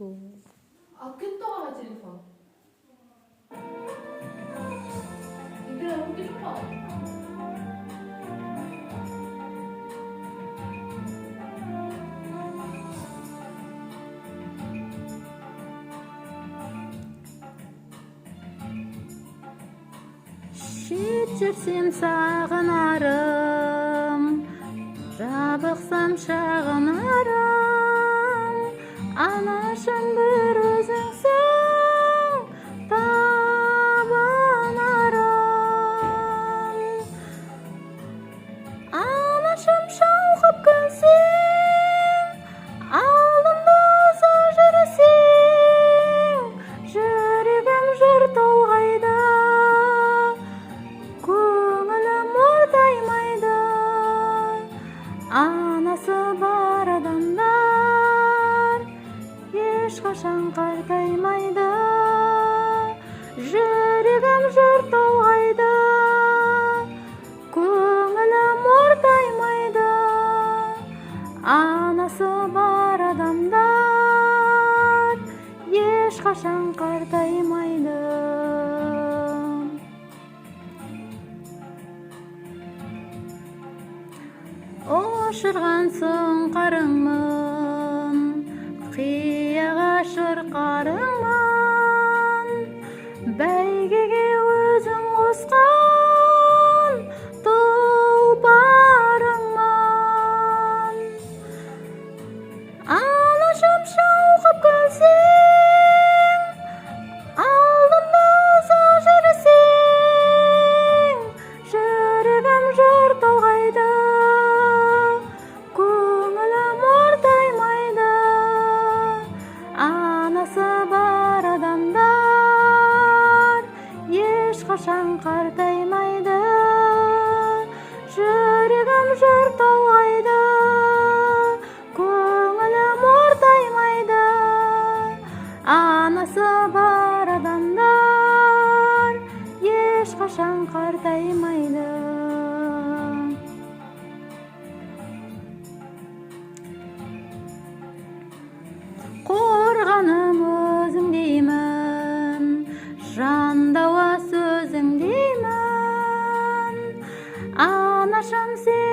Алып кетті ғой ана телефон. Егер алып кетіп қалды. Шет жүрсем сағынарым, жабықсам шағынарым, анашым бір өзіңсің табынарым. Анашым шалқып күлсең, алдымда ұзақ жүрсең, жүрегім жыр толғайды, көңілім ортаймайды. Анасы бар адамдар ешқашан қартаймайды. Жүрегім жыр толғайды, көңілім ортаймайды. Анасы бар адамдар ешқашан қартаймайды. Ұшырған сұңқарыңмын, қияға шырқарыңмын, бәйгеге өзің қосқан тұлпарыңмын. Анашым шалқып күлсең, алдымда ұзақ жүрсең, жүрегім жыр толғайды, көңілім ортаймайды. Анасы бар адамдар ешқашан қартаймайды. Жүрегім жыр толғайды, көңілім ортаймайды. Анасы бар адамдар ешқашан қартаймайды. Қорғаным өзің деймін, жандауа сөзің деймін. Анашым сен